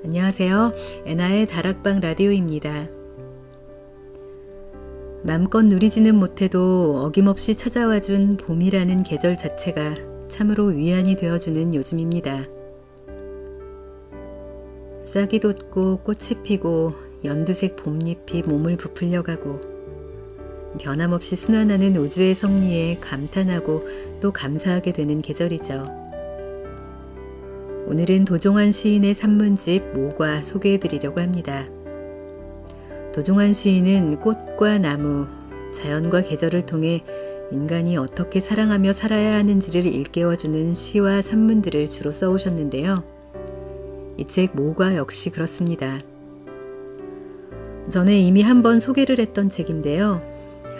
안녕하세요. 애나의 다락방 라디오입니다. 맘껏 누리지는 못해도 어김없이 찾아와준 봄이라는 계절 자체가 참으로 위안이 되어주는 요즘입니다. 싹이 돋고 꽃이 피고 연두색 봄잎이 몸을 부풀려가고 변함없이 순환하는 우주의 섭리에 감탄하고 또 감사하게 되는 계절이죠. 오늘은 도종환 시인의 산문집 모과 소개해드리려고 합니다. 도종환 시인은 꽃과 나무, 자연과 계절을 통해 인간이 어떻게 사랑하며 살아야 하는지를 일깨워주는 시와 산문들을 주로 써오셨는데요. 이 책 모과 역시 그렇습니다. 전에 이미 한번 소개를 했던 책인데요.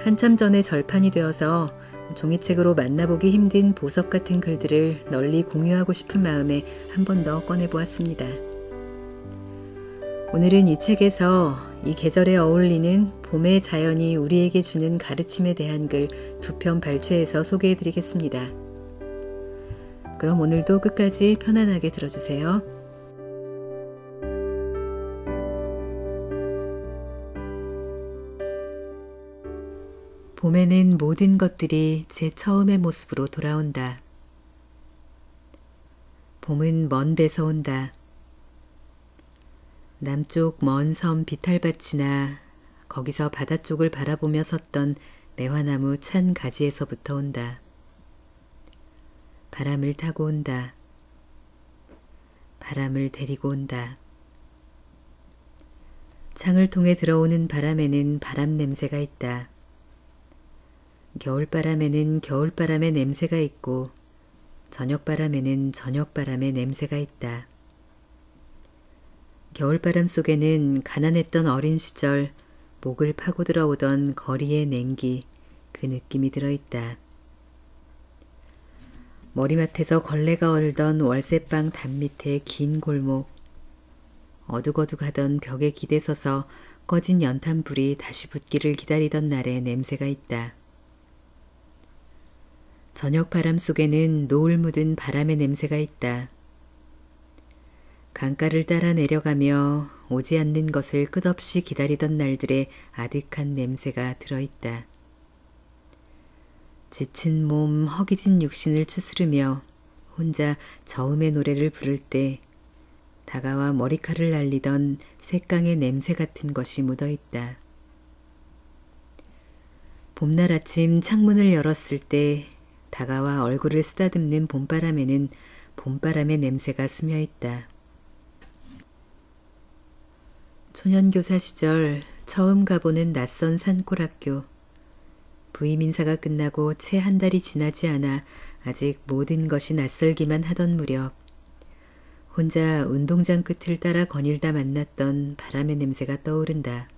한참 전에 절판이 되어서 종이책으로 만나보기 힘든 보석 같은 글들을 널리 공유하고 싶은 마음에 한 번 더 꺼내보았습니다. 오늘은 이 책에서 이 계절에 어울리는 봄의 자연이 우리에게 주는 가르침에 대한 글 2편 발췌해서 소개해드리겠습니다. 그럼 오늘도 끝까지 편안하게 들어주세요. 봄에는 모든 것들이 제 처음의 모습으로 돌아온다. 봄은 먼 데서 온다. 남쪽 먼 섬 비탈밭이나 거기서 바다 쪽을 바라보며 섰던 매화나무 찬 가지에서부터 온다. 바람을 타고 온다. 바람을 데리고 온다. 창을 통해 들어오는 바람에는 바람 냄새가 있다. 겨울바람에는 겨울바람의 냄새가 있고 저녁바람에는 저녁바람의 냄새가 있다. 겨울바람 속에는 가난했던 어린 시절 목을 파고 들어오던 거리의 냉기, 그 느낌이 들어있다. 머리맡에서 걸레가 얼던 월세방 단밑의 긴 골목, 어둑어둑하던 벽에 기대서서 꺼진 연탄불이 다시 붙기를 기다리던 날의 냄새가 있다. 저녁 바람 속에는 노을 묻은 바람의 냄새가 있다. 강가를 따라 내려가며 오지 않는 것을 끝없이 기다리던 날들의 아득한 냄새가 들어있다. 지친 몸, 허기진 육신을 추스르며 혼자 저음의 노래를 부를 때 다가와 머리카락을 날리던 색강의 냄새 같은 것이 묻어있다. 봄날 아침 창문을 열었을 때 다가와 얼굴을 쓰다듬는 봄바람에는 봄바람의 냄새가 스며있다. 초년교사 시절 처음 가보는 낯선 산골학교. 부임 인사가 끝나고 채 한 달이 지나지 않아 아직 모든 것이 낯설기만 하던 무렵 혼자 운동장 끝을 따라 거닐다 만났던 바람의 냄새가 떠오른다.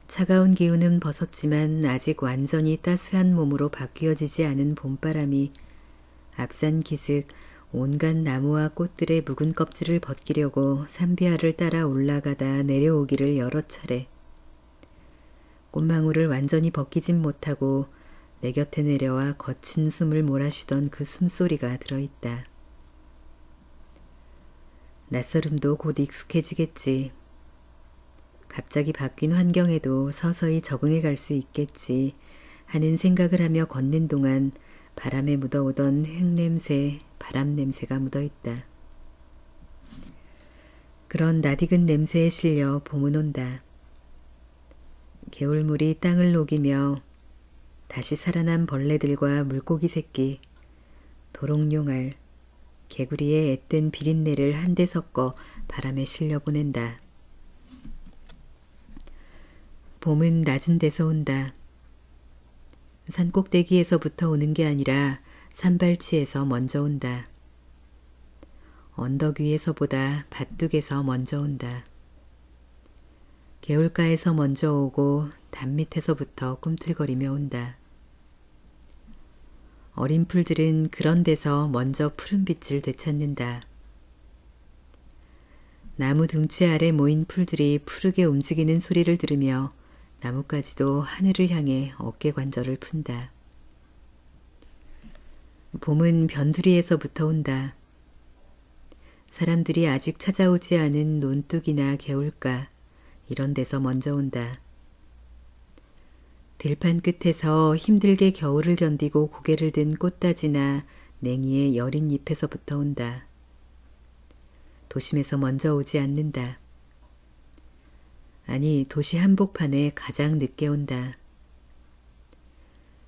차가운 기운은 벗었지만 아직 완전히 따스한 몸으로 바뀌어지지 않은 봄바람이 앞산 기슭 온갖 나무와 꽃들의 묵은 껍질을 벗기려고 산비아를 따라 올라가다 내려오기를 여러 차례. 꽃망울을 완전히 벗기진 못하고 내 곁에 내려와 거친 숨을 몰아쉬던 그 숨소리가 들어있다. 낯설음도 곧 익숙해지겠지. 갑자기 바뀐 환경에도 서서히 적응해 갈 수 있겠지 하는 생각을 하며 걷는 동안 바람에 묻어오던 흙냄새, 바람냄새가 묻어있다. 그런 낯익은 냄새에 실려 봄은 온다. 개울물이 땅을 녹이며 다시 살아난 벌레들과 물고기 새끼, 도롱뇽알, 개구리의 앳된 비린내를 한데 섞어 바람에 실려 보낸다. 봄은 낮은 데서 온다. 산꼭대기에서부터 오는 게 아니라 산발치에서 먼저 온다. 언덕 위에서보다 밭둑에서 먼저 온다. 개울가에서 먼저 오고 단밑에서부터 꿈틀거리며 온다. 어린 풀들은 그런 데서 먼저 푸른 빛을 되찾는다. 나무 둥치 아래 모인 풀들이 푸르게 움직이는 소리를 들으며 나뭇가지도 하늘을 향해 어깨 관절을 푼다. 봄은 변두리에서부터 온다. 사람들이 아직 찾아오지 않은 논둑이나 개울가 이런 데서 먼저 온다. 들판 끝에서 힘들게 겨울을 견디고 고개를 든 꽃다지나 냉이의 여린 잎에서부터 온다. 도심에서 먼저 오지 않는다. 아니, 도시 한복판에 가장 늦게 온다.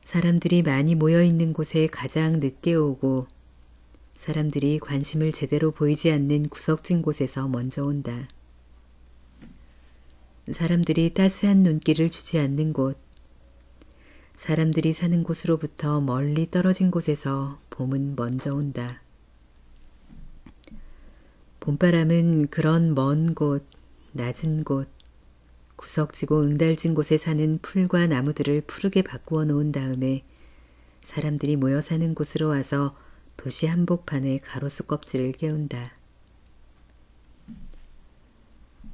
사람들이 많이 모여있는 곳에 가장 늦게 오고 사람들이 관심을 제대로 보이지 않는 구석진 곳에서 먼저 온다. 사람들이 따스한 눈길을 주지 않는 곳, 사람들이 사는 곳으로부터 멀리 떨어진 곳에서 봄은 먼저 온다. 봄바람은 그런 먼 곳, 낮은 곳, 구석지고 응달진 곳에 사는 풀과 나무들을 푸르게 바꾸어 놓은 다음에 사람들이 모여 사는 곳으로 와서 도시 한복판의 가로수 껍질을 깨운다.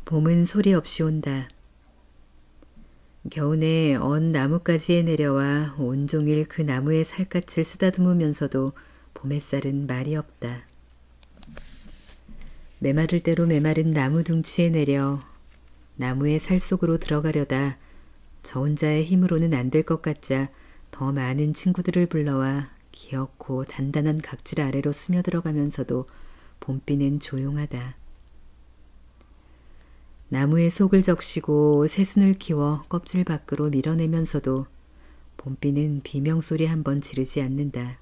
봄은 소리 없이 온다. 겨우내 언 나뭇가지에 내려와 온종일 그 나무의 살갗을 쓰다듬으면서도 봄 햇살은 말이 없다. 메마를 대로 메마른 나무 둥치에 내려 나무의 살 속으로 들어가려다 저 혼자의 힘으로는 안 될 것 같자 더 많은 친구들을 불러와 기어코 단단한 각질 아래로 스며들어가면서도 봄비는 조용하다. 나무의 속을 적시고 새순을 키워 껍질 밖으로 밀어내면서도 봄비는 비명소리 한번 지르지 않는다.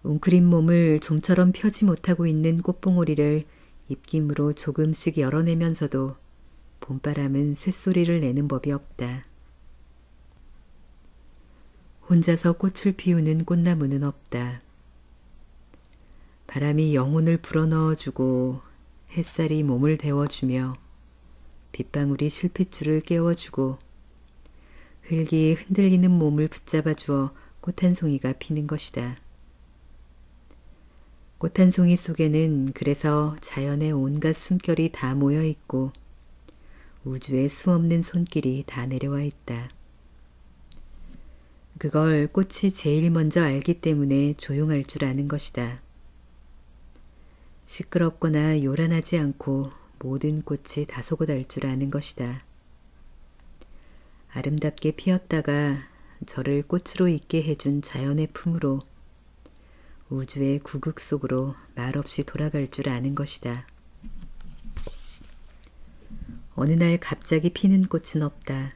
웅크린 몸을 좀처럼 펴지 못하고 있는 꽃봉오리를 입김으로 조금씩 열어내면서도 봄바람은 쇳소리를 내는 법이 없다. 혼자서 꽃을 피우는 꽃나무는 없다. 바람이 영혼을 불어넣어주고 햇살이 몸을 데워주며 빗방울이 실핏줄을 깨워주고 흙이 흔들리는 몸을 붙잡아주어 꽃 한 송이가 피는 것이다. 꽃 한 송이 속에는 그래서 자연의 온갖 숨결이 다 모여있고 우주의 수없는 손길이 다 내려와 있다. 그걸 꽃이 제일 먼저 알기 때문에 조용할 줄 아는 것이다. 시끄럽거나 요란하지 않고 모든 꽃이 다소곳 알 줄 아는 것이다. 아름답게 피었다가 저를 꽃으로 있게 해준 자연의 품으로 우주의 구극 속으로 말없이 돌아갈 줄 아는 것이다. 어느 날 갑자기 피는 꽃은 없다.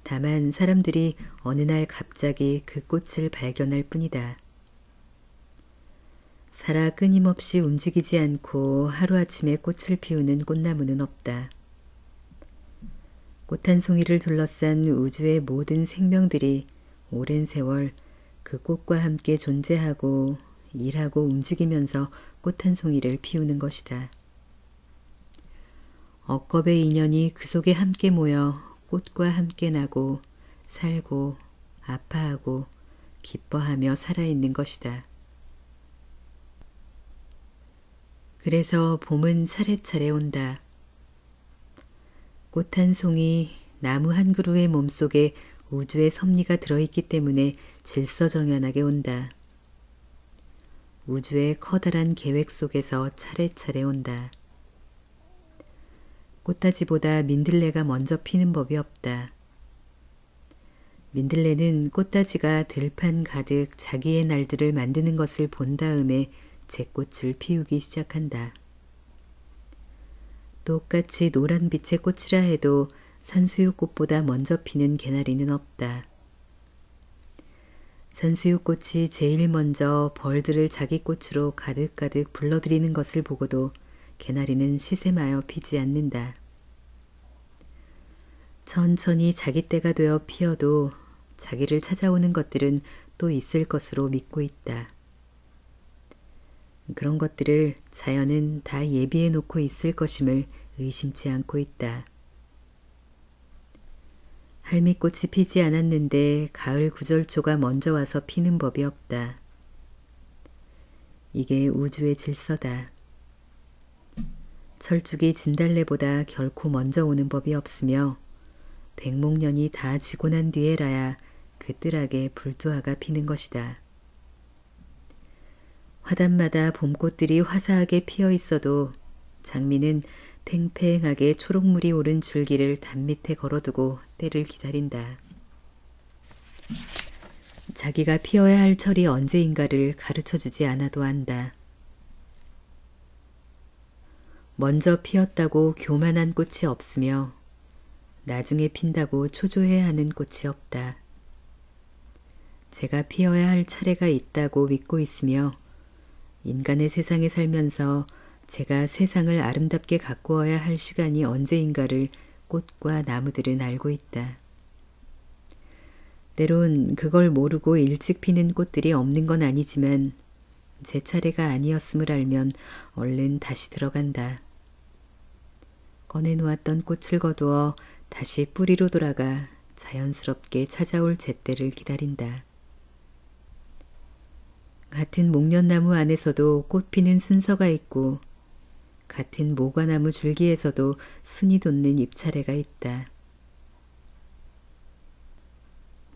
다만 사람들이 어느 날 갑자기 그 꽃을 발견할 뿐이다. 살아 끊임없이 움직이지 않고 하루아침에 꽃을 피우는 꽃나무는 없다. 꽃 한 송이를 둘러싼 우주의 모든 생명들이 오랜 세월 그 꽃과 함께 존재하고 일하고 움직이면서 꽃 한 송이를 피우는 것이다. 억겁의 인연이 그 속에 함께 모여 꽃과 함께 나고 살고 아파하고 기뻐하며 살아있는 것이다. 그래서 봄은 차례차례 온다. 꽃 한 송이, 나무 한 그루의 몸속에 우주의 섭리가 들어있기 때문에 질서정연하게 온다. 우주의 커다란 계획 속에서 차례차례 온다. 꽃다지보다 민들레가 먼저 피는 법이 없다. 민들레는 꽃다지가 들판 가득 자기의 날들을 만드는 것을 본 다음에 제 꽃을 피우기 시작한다. 똑같이 노란 빛의 꽃이라 해도 산수유꽃보다 먼저 피는 개나리는 없다. 산수유꽃이 제일 먼저 벌들을 자기 꽃으로 가득가득 불러들이는 것을 보고도 개나리는 시샘하여 피지 않는다. 천천히 자기 때가 되어 피어도 자기를 찾아오는 것들은 또 있을 것으로 믿고 있다. 그런 것들을 자연은 다 예비해 놓고 있을 것임을 의심치 않고 있다. 할미꽃이 피지 않았는데 가을 구절초가 먼저 와서 피는 법이 없다. 이게 우주의 질서다. 철쭉이 진달래보다 결코 먼저 오는 법이 없으며 백목년이 다 지고 난 뒤에라야 그 뜰하게 불두화가 피는 것이다. 화단마다 봄꽃들이 화사하게 피어 있어도 장미는 팽팽하게 초록물이 오른 줄기를 담 밑에 걸어두고 때를 기다린다. 자기가 피어야 할 철이 언제인가를 가르쳐주지 않아도 안다. 먼저 피었다고 교만한 꽃이 없으며 나중에 핀다고 초조해야 하는 꽃이 없다. 제가 피어야 할 차례가 있다고 믿고 있으며 인간의 세상에 살면서 제가 세상을 아름답게 가꾸어야 할 시간이 언제인가를 꽃과 나무들은 알고 있다. 때론 그걸 모르고 일찍 피는 꽃들이 없는 건 아니지만 제 차례가 아니었음을 알면 얼른 다시 들어간다. 꺼내놓았던 꽃을 거두어 다시 뿌리로 돌아가 자연스럽게 찾아올 제때를 기다린다. 같은 목련나무 안에서도 꽃 피는 순서가 있고 같은 모과나무 줄기에서도 순이 돋는 잎차례가 있다.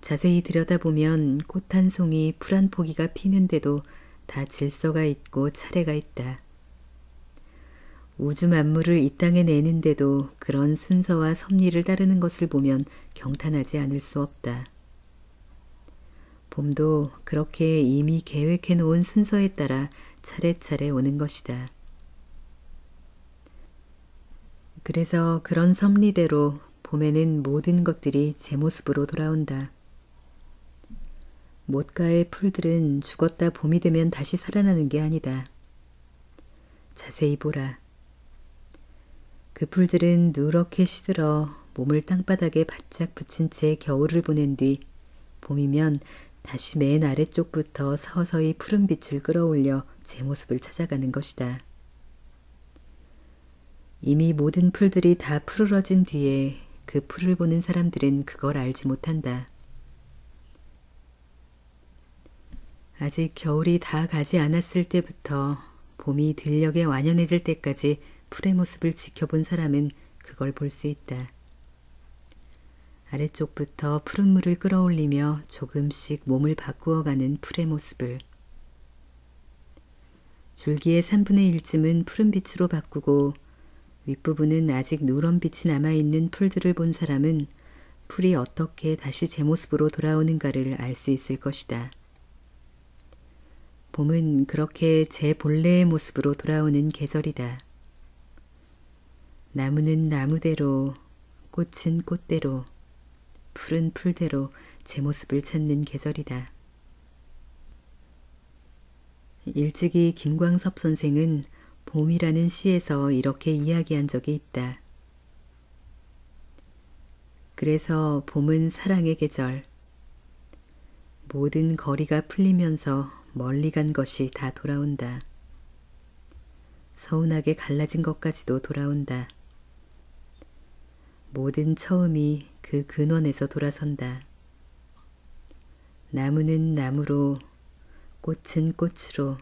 자세히 들여다보면 꽃 한 송이 풀 한 포기가 피는데도 다 질서가 있고 차례가 있다. 우주 만물을 이 땅에 내는데도 그런 순서와 섭리를 따르는 것을 보면 경탄하지 않을 수 없다. 봄도 그렇게 이미 계획해 놓은 순서에 따라 차례차례 오는 것이다. 그래서 그런 섭리대로 봄에는 모든 것들이 제 모습으로 돌아온다. 못가의 풀들은 죽었다 봄이 되면 다시 살아나는 게 아니다. 자세히 보라. 그 풀들은 누렇게 시들어 몸을 땅바닥에 바짝 붙인 채 겨울을 보낸 뒤 봄이면 다시 맨 아래쪽부터 서서히 푸른빛을 끌어올려 제 모습을 찾아가는 것이다. 이미 모든 풀들이 다 푸르러진 뒤에 그 풀을 보는 사람들은 그걸 알지 못한다. 아직 겨울이 다 가지 않았을 때부터 봄이 들녘에 완연해질 때까지 풀의 모습을 지켜본 사람은 그걸 볼 수 있다. 아래쪽부터 푸른 물을 끌어올리며 조금씩 몸을 바꾸어가는 풀의 모습을. 줄기의 3분의 1쯤은 푸른 빛으로 바꾸고 윗부분은 아직 누런 빛이 남아있는 풀들을 본 사람은 풀이 어떻게 다시 제 모습으로 돌아오는가를 알 수 있을 것이다. 봄은 그렇게 제 본래의 모습으로 돌아오는 계절이다. 나무는 나무대로, 꽃은 꽃대로, 풀은 풀대로 제 모습을 찾는 계절이다. 일찍이 김광섭 선생은 봄이라는 시에서 이렇게 이야기한 적이 있다. 그래서 봄은 사랑의 계절. 모든 거리가 풀리면서 멀리 간 것이 다 돌아온다. 서운하게 갈라진 것까지도 돌아온다. 모든 처음이 그 근원에서 돌아선다. 나무는 나무로, 꽃은 꽃으로,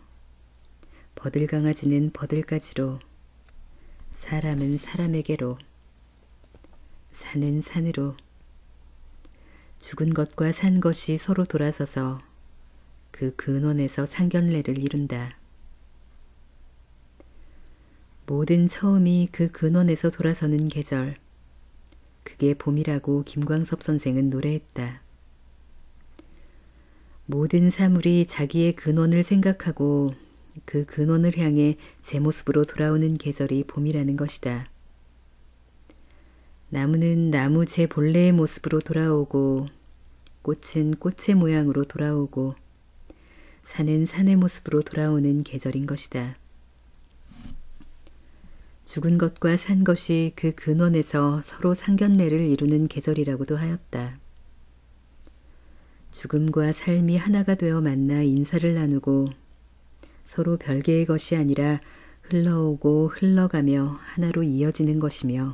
버들강아지는 버들가지로, 사람은 사람에게로, 산은 산으로, 죽은 것과 산 것이 서로 돌아서서 그 근원에서 상견례를 이룬다. 모든 처음이 그 근원에서 돌아서는 계절, 그게 봄이라고 김광섭 선생은 노래했다. 모든 사물이 자기의 근원을 생각하고 그 근원을 향해 제 모습으로 돌아오는 계절이 봄이라는 것이다. 나무는 나무 제 본래의 모습으로 돌아오고 꽃은 꽃의 모양으로 돌아오고 산은 산의 모습으로 돌아오는 계절인 것이다. 죽은 것과 산 것이 그 근원에서 서로 상견례를 이루는 계절이라고도 하였다. 죽음과 삶이 하나가 되어 만나 인사를 나누고 서로 별개의 것이 아니라 흘러오고 흘러가며 하나로 이어지는 것이며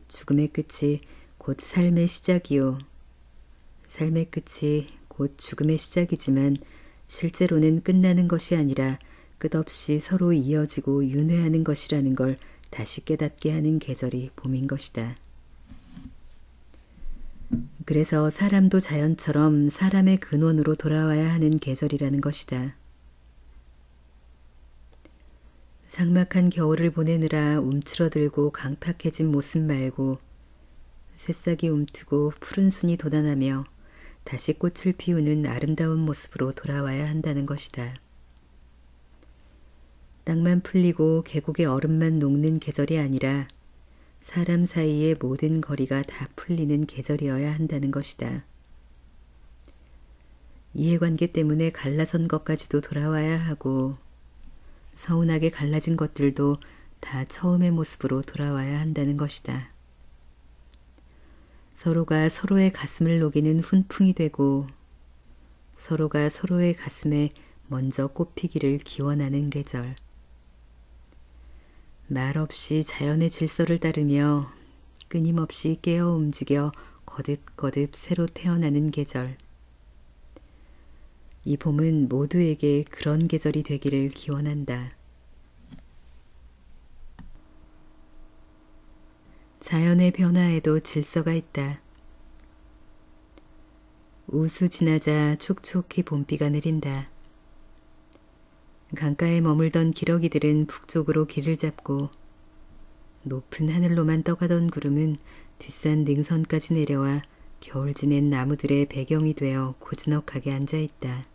죽음의 끝이 곧 삶의 시작이요 삶의 끝이 곧 죽음의 시작이지만 실제로는 끝나는 것이 아니라 끝없이 서로 이어지고 윤회하는 것이라는 걸 다시 깨닫게 하는 계절이 봄인 것이다. 그래서 사람도 자연처럼 사람의 근원으로 돌아와야 하는 계절이라는 것이다. 삭막한 겨울을 보내느라 움츠러들고 강팍해진 모습 말고 새싹이 움트고 푸른 순이 돋아나며 다시 꽃을 피우는 아름다운 모습으로 돌아와야 한다는 것이다. 땅만 풀리고 계곡의 얼음만 녹는 계절이 아니라 사람 사이의 모든 거리가 다 풀리는 계절이어야 한다는 것이다. 이해관계 때문에 갈라선 것까지도 돌아와야 하고 서운하게 갈라진 것들도 다 처음의 모습으로 돌아와야 한다는 것이다. 서로가 서로의 가슴을 녹이는 훈풍이 되고 서로가 서로의 가슴에 먼저 꽃피기를 기원하는 계절. 말없이 자연의 질서를 따르며 끊임없이 깨어 움직여 거듭거듭 새로 태어나는 계절. 이 봄은 모두에게 그런 계절이 되기를 기원한다. 자연의 변화에도 질서가 있다. 우수 지나자 촉촉히 봄비가 내린다. 강가에 머물던 기러기들은 북쪽으로 길을 잡고 높은 하늘로만 떠가던 구름은 뒷산 능선까지 내려와 겨울 지낸 나무들의 배경이 되어 고즈넉하게 앉아있다.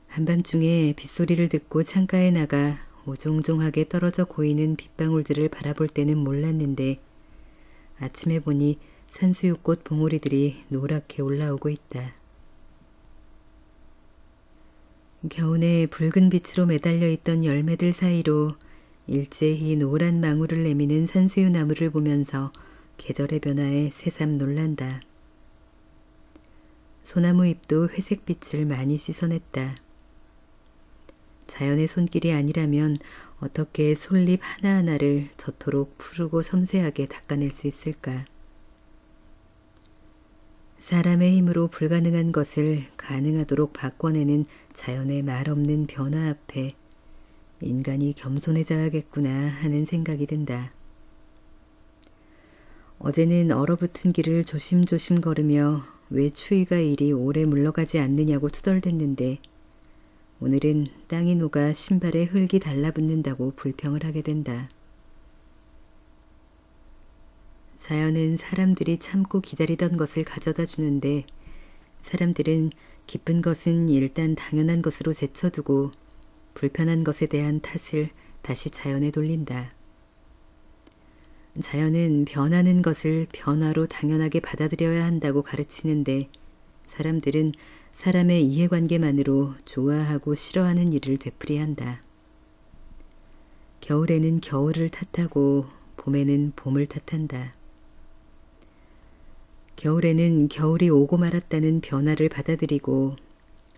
한밤중에 빗소리를 듣고 창가에 나가 오종종하게 떨어져 고이는 빗방울들을 바라볼 때는 몰랐는데 아침에 보니 산수유꽃 봉오리들이 노랗게 올라오고 있다. 겨우내 붉은 빛으로 매달려 있던 열매들 사이로 일제히 노란 망울을 내미는 산수유 나무를 보면서 계절의 변화에 새삼 놀란다. 소나무 잎도 회색빛을 많이 씻어냈다. 자연의 손길이 아니라면 어떻게 솔잎 하나하나를 저토록 푸르고 섬세하게 닦아낼 수 있을까? 사람의 힘으로 불가능한 것을 가능하도록 바꿔내는 자연의 말없는 변화 앞에 인간이 겸손해져야겠구나 하는 생각이 든다. 어제는 얼어붙은 길을 조심조심 걸으며 왜 추위가 이리 오래 물러가지 않느냐고 투덜댔는데 오늘은 땅이 녹아 신발에 흙이 달라붙는다고 불평을 하게 된다. 자연은 사람들이 참고 기다리던 것을 가져다 주는데 사람들은 기쁜 것은 일단 당연한 것으로 제쳐두고 불편한 것에 대한 탓을 다시 자연에 돌린다. 자연은 변하는 것을 변화로 당연하게 받아들여야 한다고 가르치는데 사람들은 사람의 이해관계만으로 좋아하고 싫어하는 일을 되풀이한다. 겨울에는 겨울을 탓하고 봄에는 봄을 탓한다. 겨울에는 겨울이 오고 말았다는 변화를 받아들이고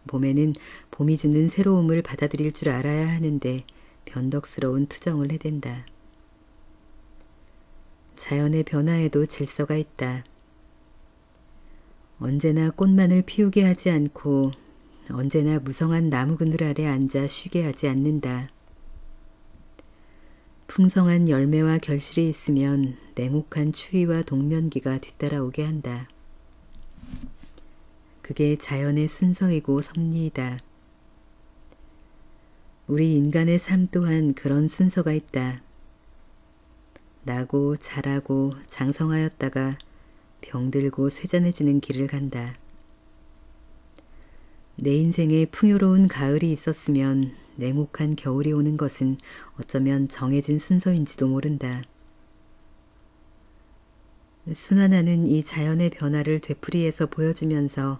봄에는 봄이 주는 새로움을 받아들일 줄 알아야 하는데 변덕스러운 투정을 해댄다. 자연의 변화에도 질서가 있다. 언제나 꽃만을 피우게 하지 않고 언제나 무성한 나무 그늘 아래 앉아 쉬게 하지 않는다. 풍성한 열매와 결실이 있으면 냉혹한 추위와 동면기가 뒤따라오게 한다. 그게 자연의 순서이고 섭리이다. 우리 인간의 삶 또한 그런 순서가 있다. 나고 자라고 장성하였다가 병들고 쇠잔해지는 길을 간다. 내 인생에 풍요로운 가을이 있었으면 냉혹한 겨울이 오는 것은 어쩌면 정해진 순서인지도 모른다. 순환하는 이 자연의 변화를 되풀이해서 보여주면서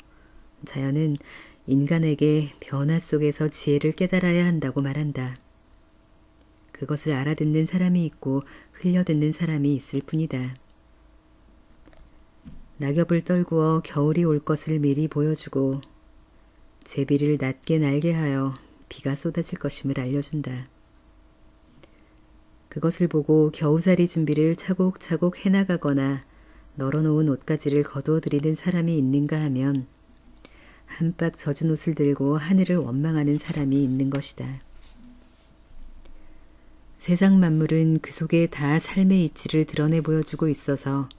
자연은 인간에게 변화 속에서 지혜를 깨달아야 한다고 말한다. 그것을 알아듣는 사람이 있고 흘려듣는 사람이 있을 뿐이다. 낙엽을 떨구어 겨울이 올 것을 미리 보여주고 제비를 낮게 날게 하여 비가 쏟아질 것임을 알려준다. 그것을 보고 겨우살이 준비를 차곡차곡 해나가거나 널어놓은 옷가지를 거두어들이는 사람이 있는가 하면 한박 젖은 옷을 들고 하늘을 원망하는 사람이 있는 것이다. 세상 만물은 그 속에 다 삶의 이치를 드러내 보여주고 있어서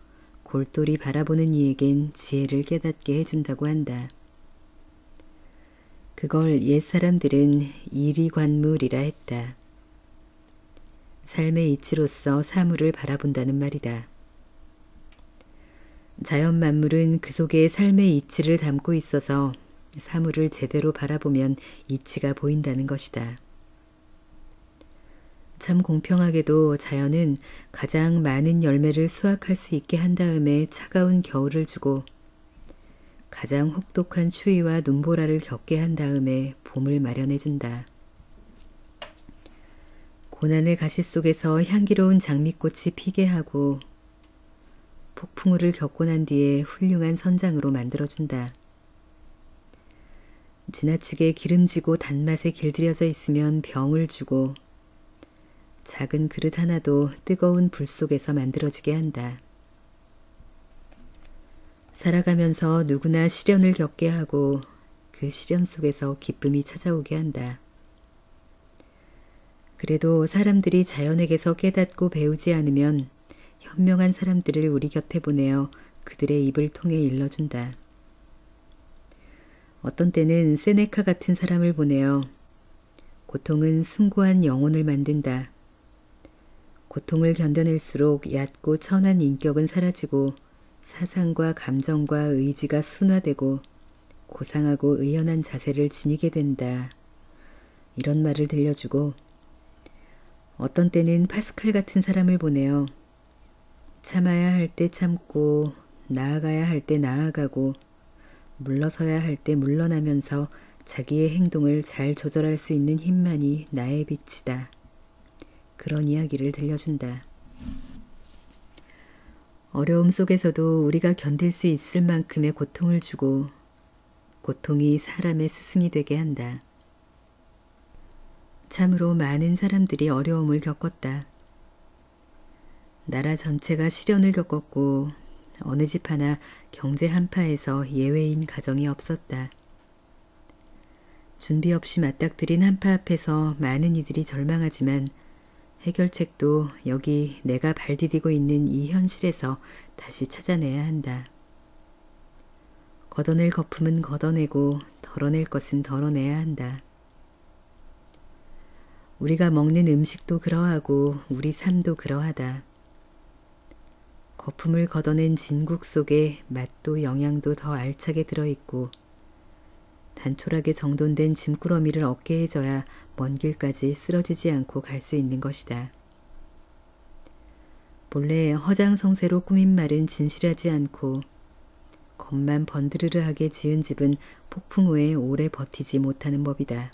골똘히 바라보는 이에겐 지혜를 깨닫게 해준다고 한다. 그걸 옛사람들은 이리관물이라 했다. 삶의 이치로서 사물을 바라본다는 말이다. 자연 만물은 그 속에 삶의 이치를 담고 있어서 사물을 제대로 바라보면 이치가 보인다는 것이다. 참 공평하게도 자연은 가장 많은 열매를 수확할 수 있게 한 다음에 차가운 겨울을 주고 가장 혹독한 추위와 눈보라를 겪게 한 다음에 봄을 마련해 준다. 고난의 가시 속에서 향기로운 장미꽃이 피게 하고 폭풍우를 겪고 난 뒤에 훌륭한 선장으로 만들어준다. 지나치게 기름지고 단맛에 길들여져 있으면 병을 주고 작은 그릇 하나도 뜨거운 불 속에서 만들어지게 한다. 살아가면서 누구나 시련을 겪게 하고 그 시련 속에서 기쁨이 찾아오게 한다. 그래도 사람들이 자연에게서 깨닫고 배우지 않으면 현명한 사람들을 우리 곁에 보내어 그들의 입을 통해 일러준다. 어떤 때는 세네카 같은 사람을 보내어 고통은 숭고한 영혼을 만든다. 고통을 견뎌낼수록 얕고 천한 인격은 사라지고 사상과 감정과 의지가 순화되고 고상하고 의연한 자세를 지니게 된다. 이런 말을 들려주고 어떤 때는 파스칼 같은 사람을 보내어 참아야 할 때 참고 나아가야 할 때 나아가고 물러서야 할 때 물러나면서 자기의 행동을 잘 조절할 수 있는 힘만이 나의 빛이다. 그런 이야기를 들려준다. 어려움 속에서도 우리가 견딜 수 있을 만큼의 고통을 주고 고통이 사람의 스승이 되게 한다. 참으로 많은 사람들이 어려움을 겪었다. 나라 전체가 시련을 겪었고 어느 집 하나 경제 한파에서 예외인 가정이 없었다. 준비 없이 맞닥뜨린 한파 앞에서 많은 이들이 절망하지만 해결책도 여기 내가 발디디고 있는 이 현실에서 다시 찾아내야 한다. 걷어낼 거품은 걷어내고 덜어낼 것은 덜어내야 한다. 우리가 먹는 음식도 그러하고 우리 삶도 그러하다. 거품을 걷어낸 진국 속에 맛도 영양도 더 알차게 들어있고 단촐하게 정돈된 짐꾸러미를 어깨에 져야 먼 길까지 쓰러지지 않고 갈 수 있는 것이다. 본래 허장성세로 꾸민 말은 진실하지 않고 겉만 번드르르하게 지은 집은 폭풍 후에 오래 버티지 못하는 법이다.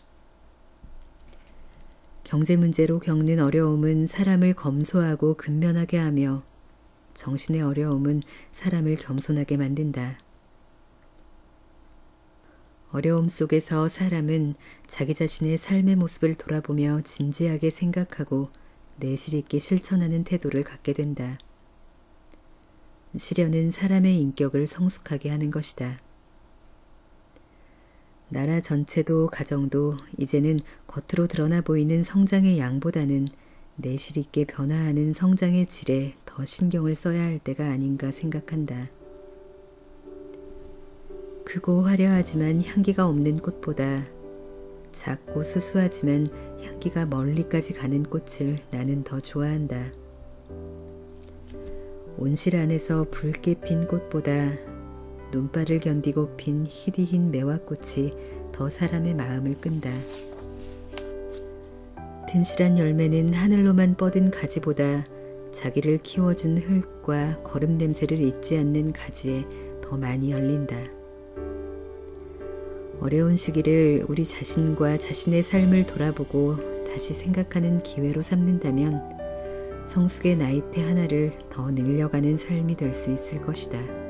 경제 문제로 겪는 어려움은 사람을 검소하고 근면하게 하며 정신의 어려움은 사람을 겸손하게 만든다. 어려움 속에서 사람은 자기 자신의 삶의 모습을 돌아보며 진지하게 생각하고 내실 있게 실천하는 태도를 갖게 된다. 시련은 사람의 인격을 성숙하게 하는 것이다. 나라 전체도 가정도 이제는 겉으로 드러나 보이는 성장의 양보다는 내실 있게 변화하는 성장의 질에 더 신경을 써야 할 때가 아닌가 생각한다. 크고 화려하지만 향기가 없는 꽃보다 작고 수수하지만 향기가 멀리까지 가는 꽃을 나는 더 좋아한다. 온실 안에서 붉게 핀 꽃보다 눈발을 견디고 핀 희디흰 매화꽃이 더 사람의 마음을 끈다. 튼실한 열매는 하늘로만 뻗은 가지보다 자기를 키워준 흙과 거름 냄새를 잊지 않는 가지에 더 많이 열린다. 어려운 시기를 우리 자신과 자신의 삶을 돌아보고 다시 생각하는 기회로 삼는다면 성숙의 나이테 하나를 더 늘려가는 삶이 될 수 있을 것이다.